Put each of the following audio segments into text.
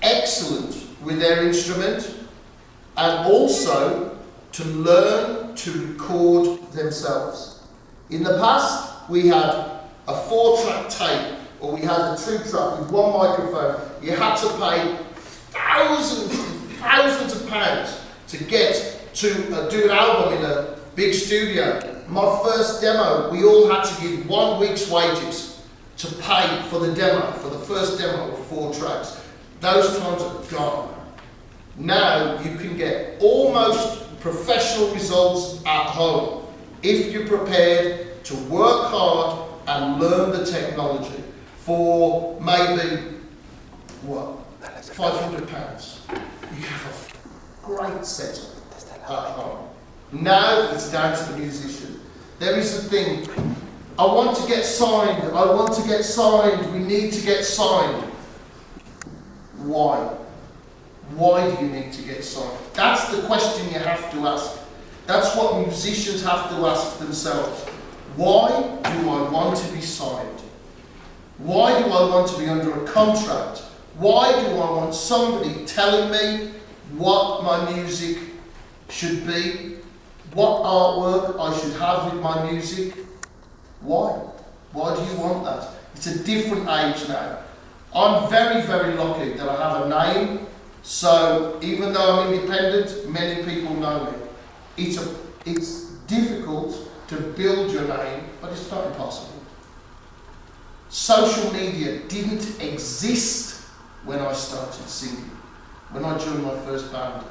excellent with their instrument, and also to learn to record themselves. In the past, we had a 4-track tape, or we had a 2-track with one microphone. You had to pay thousands of pounds to get to do an album in a big studio. My first demo, we all had to give 1 week's wages to pay for the demo, for the first demo of 4 tracks. Those times are gone. Now you can get almost professional results at home if you're prepared to work hard and learn the technology for maybe, what, £500. You have a great setup at home. Now it's down to the musician. There is a thing, I want to get signed, we need to get signed. Why? Why do you need to get signed? That's the question you have to ask. That's what musicians have to ask themselves. Why do I want to be signed? Why do I want to be under a contract? Why do I want somebody telling me what my music should be? What artwork I should have with my music? Why? Why do you want that? It's a different age now. I'm very, very lucky that I have a name, so even though I'm independent, many people know me. It's difficult to build your name, but it's not impossible. Social media didn't exist when I started singing, when I joined my first band.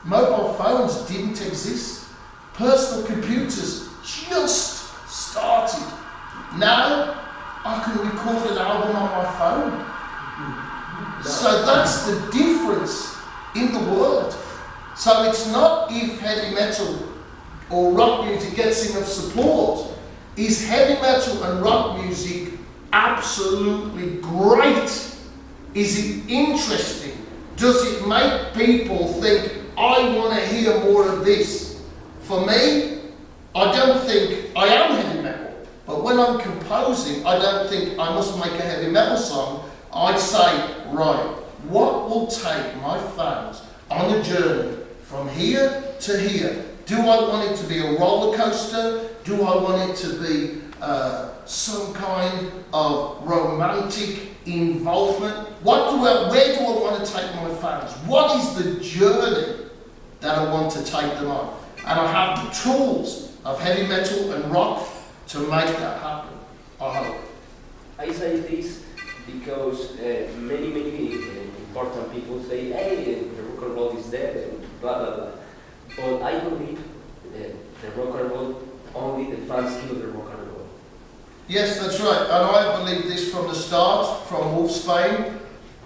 Mobile phones didn't exist. Personal computers just started. Now, I can record an album on my phone. So that's the difference in the world. So it's not if heavy metal or rock music gets enough support. Is heavy metal and rock music absolutely great? Is it interesting? Does it make people think, I want to hear more of this? For me, I don't think I am heavy metal. But when I'm composing, I don't think I must make a heavy metal song. I say, right, what will take my fans on a journey from here to here? Do I want it to be a roller coaster? Do I want it to be some kind of romantic involvement? Where do I want to take my fans? What is the journey that I want to take them on? And I have the tools of heavy metal and rock to make that happen, I hope. I say this because many important people say, hey, the rock and roll is dead, and blah, blah, blah. But I believe the rock and roll, only the fans kill the rock and roll. Yes, that's right. And I believe this from the start, from Wolfsbane.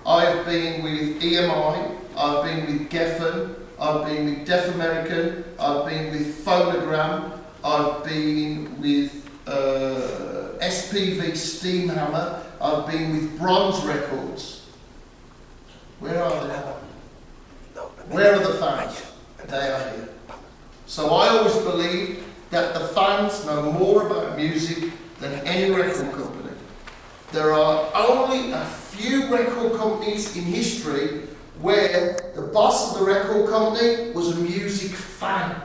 I've been with EMI, I've been with Geffen, I've been with Deaf American, I've been with Phonogram, I've been with SPV Steamhammer, I've been with Bronze Records. Where are they? Where are the fans? They are here. So I always believed that the fans know more about music than any record company. There are only a few record companies in history where the boss of the record company was a music fan.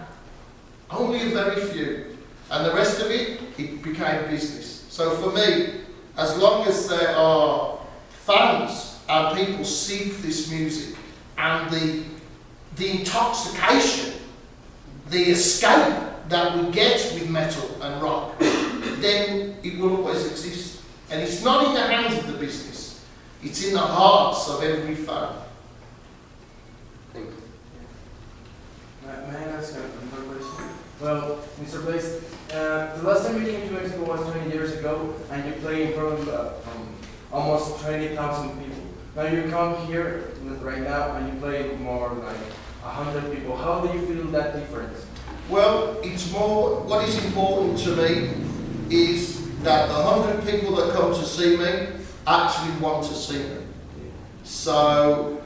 Only a very few. And the rest of it became business. So for me, as long as there are fans and people seek this music and the intoxication, the escape that we get with metal and rock, then it will always exist. And it's not in the hands of the business, it's in the hearts of every fan. Thank you. May I ask another question? Well, Mr. Blaze, the last time you came to Mexico was 20 years ago, and you played in front of almost 20,000 people. Now you come here right now and you play more like 100 people. How do you feel that difference? Well, it's more, what is important to me is that the 100 people that come to see me actually want to see me. So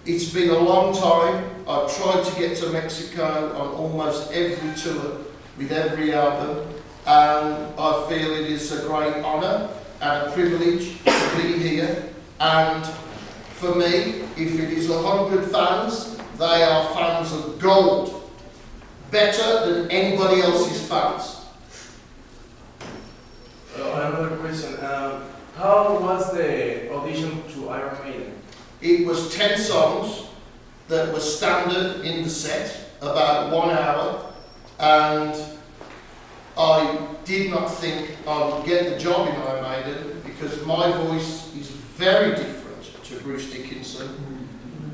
it's been a long time. I've tried to get to Mexico on almost every tour with every album, and I feel it is a great honour and a privilege to be here. And for me, if it is 100 fans, they are fans of gold. Better than anybody else's fans. Another question. How was the audition to Iron Maiden? It was 10 songs that were standard in the set, about 1 hour, and I did not think I would get the job in Iron Maiden because my voice is very different to Bruce Dickinson.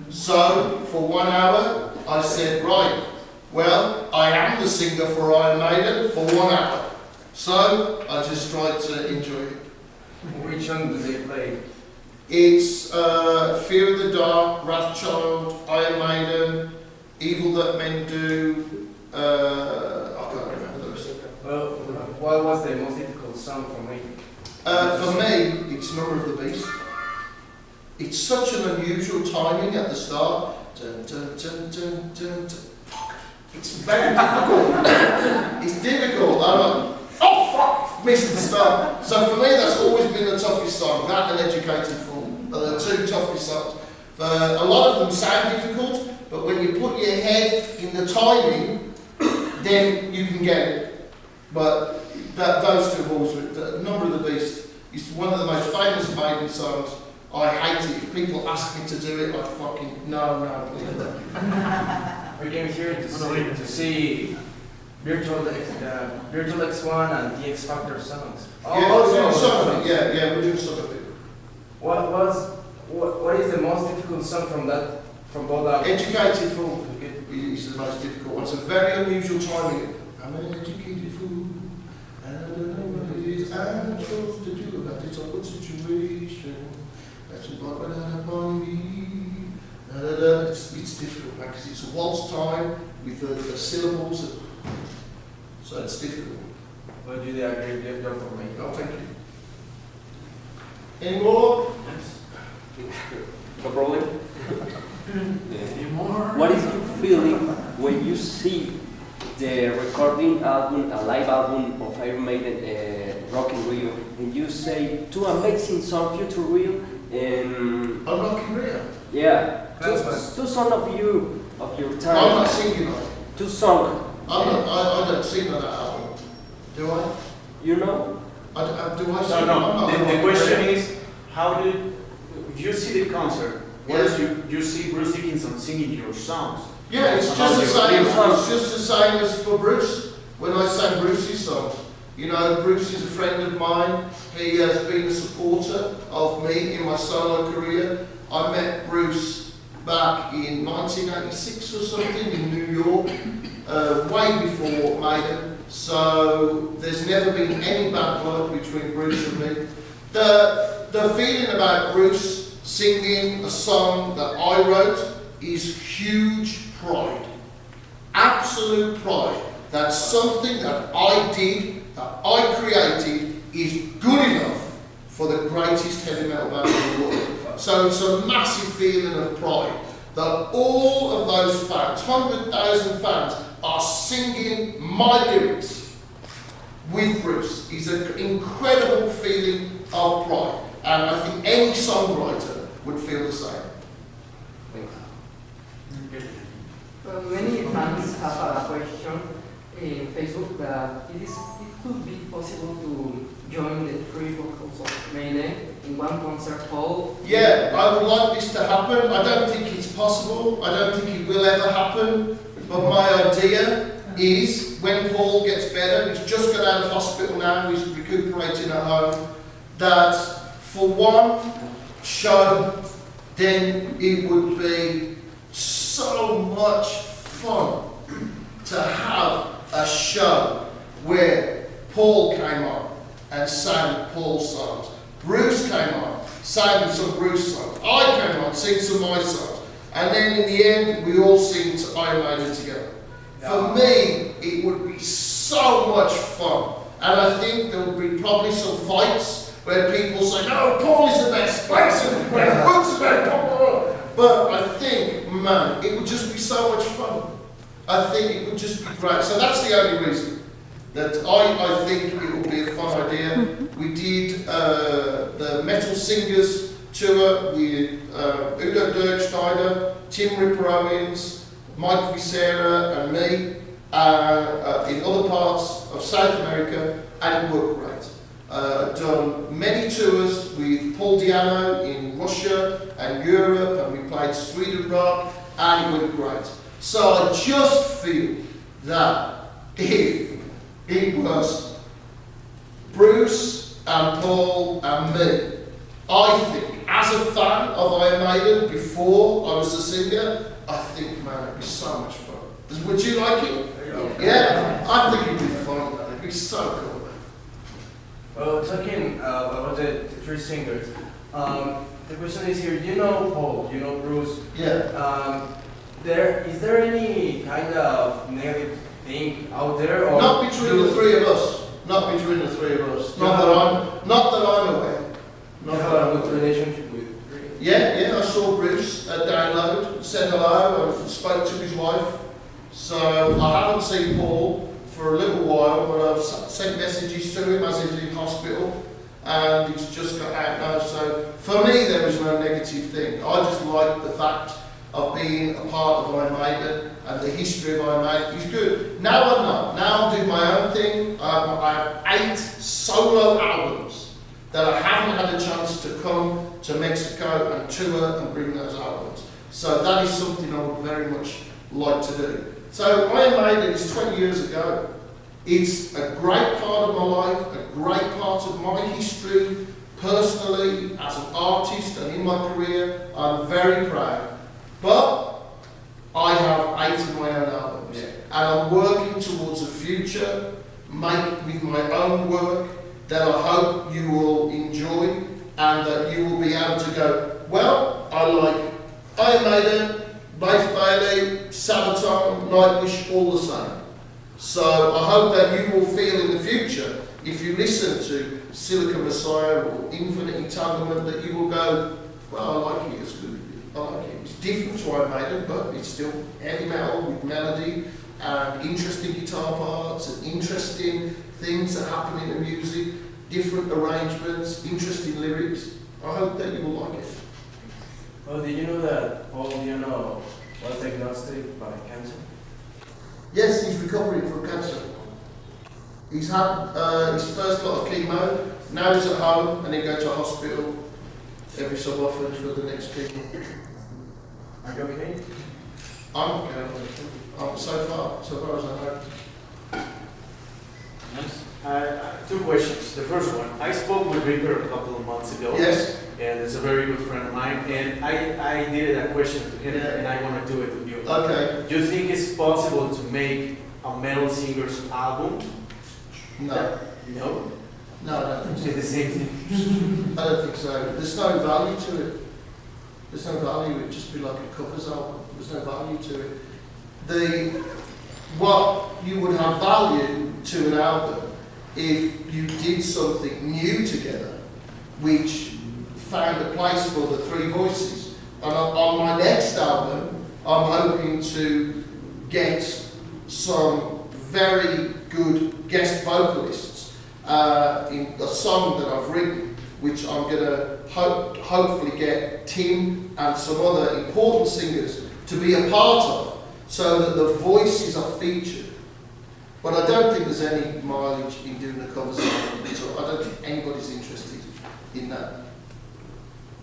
So, for 1 hour, I said, right, well, I am the singer for Iron Maiden for 1 hour. So, I just tried to enjoy it. Which one did they play? It's Fear of the Dark, Wrathchild, Iron Maiden, Evil That Men Do, I can't remember those. Well, what was the most difficult song for me? For me, it's Number of the Beast. It's such an unusual timing at the start. Dun, dun, dun, dun, dun, dun. Fuck. It's very difficult. It's difficult. I'm like, oh fuck, missed the start. So for me, that's always been the toughest song. That and Educated Fool are the two toughest songs. A lot of them sound difficult, but when you put your head in the timing, then you can get it. But those two have always been. Number of the Beast is one of the most famous Maiden songs. I hate it. If people ask me to do it, I fucking no, please don't. We came here to see Virtual X1 and the X Factor songs. Yeah, we're doing some of it. Yeah, we're doing some of it. What is the most difficult song from both albums? Educated Fool is the most difficult one. It's a very unusual timing. I'm an educated fool, and I don't know what it is I'm supposed to do about this awkward situation. That's what went out upon me. It's difficult because it's a waltz time with the syllables, so it's difficult. Well, do they agree with your for me? Oh, thank you. Any more? No problem. What is your feeling when you see the recording album, a live album of Iron Maiden, Rock in Rio, and you say two amazing songs, Future Real and I'm Rock in Rio. Yeah, two songs of your time. I'm not singing on it. Two songs. I don't sing on that album. Do I? You know? Do I sing? No. The question is, how did you see the concert? Yes. You see Bruce Dickinson singing your songs? Yeah, it's just the same. It's just the same as for Bruce. When I sang Bruce's songs, you know, Bruce is a friend of mine. He has been a supporter of me in my solo career. I met Bruce back in 1986 or something in New York, way before Maiden. So there's never been any bad blood between Bruce and me. The feeling about Bruce singing a song that I wrote is huge pride. Absolute pride. That something that I did, that I created, is good enough for the greatest heavy metal band in the world. So it's a massive feeling of pride that all of those fans, 100,000 fans, are singing my lyrics with Bruce. It's an incredible feeling of pride. And I think any songwriter would feel the same. Well, many fans have a question in Facebook that it could be possible to join the three vocals of Maiden in one concert hall. Yeah, I would like this to happen. I don't think it's possible. I don't think it will ever happen. But my idea is when Paul gets better, he's just got out of hospital now, he's recuperating at home, that for one show, then it would be so much fun to have a show where Paul came on and sang Paul's songs, Bruce came on, sang some Bruce songs, I came on, sang some of my songs, and then in the end we all sing to Iron Maiden together. For me, it would be so much fun, and I think there would be probably some fights where people say, no, Paul is the best, Bruce is the best, but I think, man, it would just be so much fun. I think it would just be great. So that's the only reason that I think it would be a fun idea. We did the Metal Singers tour with Udo Dirkschneider, Tim Ripper-Owens, Mike Visera and me in other parts of South America, and it worked great. I've done many tours with Paul Diano in Russia and Europe, and we played Sweden rock, and it went great. So I just feel that if it was Bruce and Paul and me, I think, as a fan of Iron Maiden before I was a singer, I think, man, it'd be so much fun. Would you like it? Yeah? I think it'd be fun, man. It'd be so cool. Well, talking about the three singers, the question is here, you know Paul, you know Bruce. Yeah. Is there any kind of negative thing out there? Or not between the three of us. Not between the three of us. Not that I'm aware. You have a good relationship with Bruce? Yeah, I saw Bruce at Download, said hello, and spoke to his wife. So I haven't seen Paul for a little while, but I've sent messages to him as he's in hospital, and he's just got out now. So for me, there is no negative thing. I just like the fact of being a part of Iron Maiden and the history of Iron Maiden. He's good. Now I'm not. Now I'm doing my own thing. I have 8 solo albums that I haven't had a chance to come to Mexico and tour and bring those albums. So that is something I would very much like to do. So Iron Maiden is 20 years ago. It's a great part of my life, a great part of my history, personally, as an artist and in my career. I'm very proud. But I have 8 of my own albums, and I'm working towards a future with my own work that I hope you will enjoy, and that you will be able to go, well, I like Iron Maiden, BAYLEY, Sabaton, Nightwish, all the same. So I hope that you will feel in the future, if you listen to Silicon Messiah or Infinite Entanglement, that you will go, well, I like it, it's good. I like it. It's different to Iron Maiden, but it's still heavy metal with melody and interesting guitar parts and interesting things that happen in the music, different arrangements, interesting lyrics. I hope that you will like it. Oh, did you know that Paul Diano was diagnosed by cancer? Yes, he's recovering from cancer. He's had his first lot of chemo, now he's at home and he goes to hospital every so often for the next chemo. Are you okay? I'm okay. So far as I know. Yes. 2 questions. The first one, I spoke with Ripper a couple of months ago. Yes. And it's a very good friend of mine. And I did a question to him, and I want to do it with you. Okay. Do you think it's possible to make a metal singer's album? No. No? No, I don't think so. It's the same thing. I don't think so. There's no value to it. There's no value. It'd just be like a covers album. There's no value to it. What you would have value to an album if you did something new together, which found a place for the 3 voices. And on my next album, I'm hoping to get some very good guest vocalists in a song that I've written, which I'm going to hopefully get Tim and some other important singers to be a part of, so that the voices are featured. But I don't think there's any mileage in doing a cover song, so I don't think anybody's interested in that.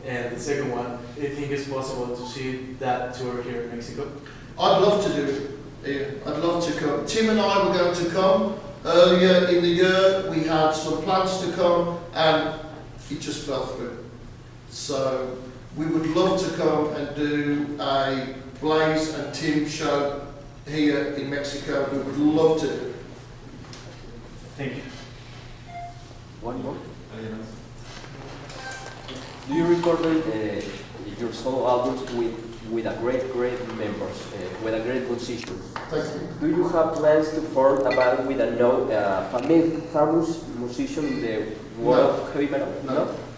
And the second one, do you think it's possible to see that tour here in Mexico? I'd love to do it. Yeah, I'd love to come. Tim and I were going to come earlier in the year. We had some plans to come, and it just fell through. So we would love to come and do a Blaze and Tim show here in Mexico. We would love to do it. Thank you. One more. Do you record your solo albums with a great members, with a great musician? Thank you. Do you have plans to form a band with a famous musician in the world of heavy metal?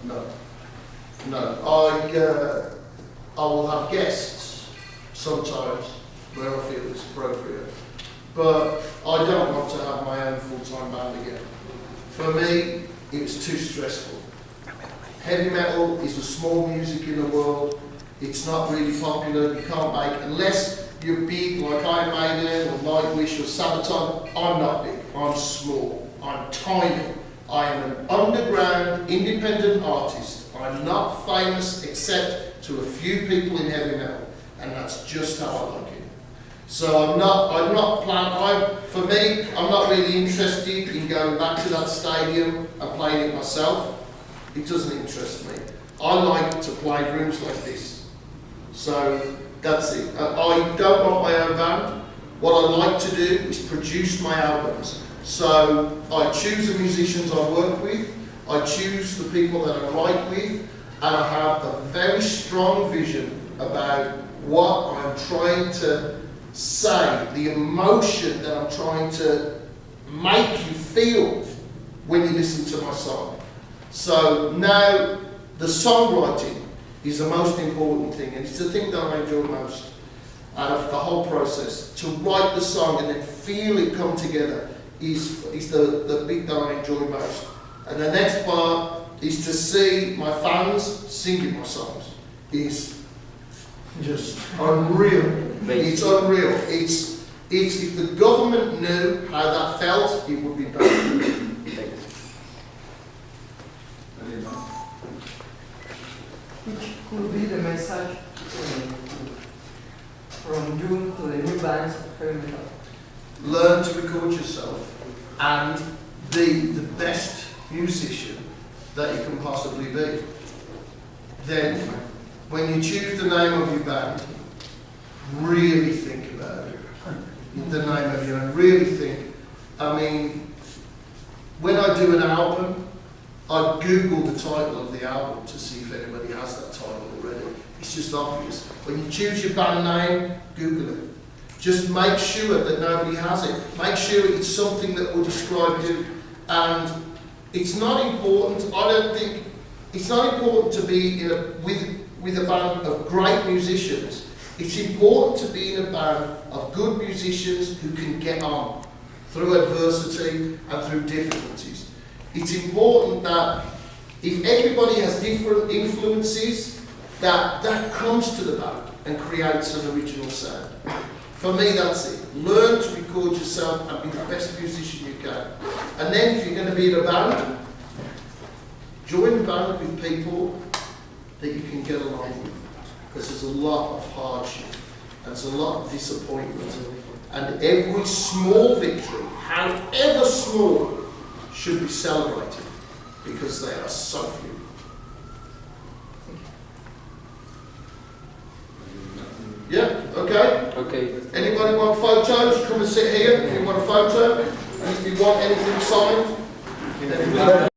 No. I will have guests sometimes where I feel it's appropriate, but I don't want to have my own full-time band again. For me, it's too stressful. Heavy metal is a small music in the world. It's not really popular. You can't make, unless you're big like Iron Maiden or Nightwish or Sabaton. I'm not big. I'm small. I'm tiny. I am an underground, independent artist. I'm not famous except to a few people in heavy metal, and that's just how I like it. So I'm not for me, I'm not really interested in going back to that stadium and playing it myself. It doesn't interest me. I like to play rooms like this. So that's it. I don't want my own band. What I like to do is produce my albums. So I choose the musicians I work with, I choose the people that I write with, and I have a very strong vision about what I'm trying to say, the emotion that I'm trying to make you feel when you listen to my song. So now the songwriting is the most important thing, and it's the thing that I enjoy most out of the whole process. To write the song and then feel it come together is the bit that I enjoy most. And the next part is to see my fans singing my songs. Is just unreal. It's unreal. It's if the government knew how that felt, it would be better. Which could be the message from you to the new bands of heavy metal? Learn to record yourself and be the best musician that you can possibly be. Then, when you choose the name of your band, really think about it. The name of your band, really think. I mean, when I do an album, I Google the title of the album to see if anybody has that title already. It's just obvious. When you choose your band name, Google it. Just make sure that nobody has it. Make sure it's something that will describe you. And it's not important, I don't think, it's not important to be with a band of great musicians. It's important to be in a band of good musicians who can get on through adversity and through difficulties. It's important that if everybody has different influences, that comes to the band and creates an original sound. For me, that's it. Learn to record yourself and be the best musician you can. And then if you're going to be in a band, join the band with people that you can get along with. Because there's a lot of hardship and there's a lot of disappointment. And every small victory, however small, should be celebrated because they are so few. Yeah, okay? Okay. Anybody want photos? Come and sit here if you want a photo. And if you want anything signed, then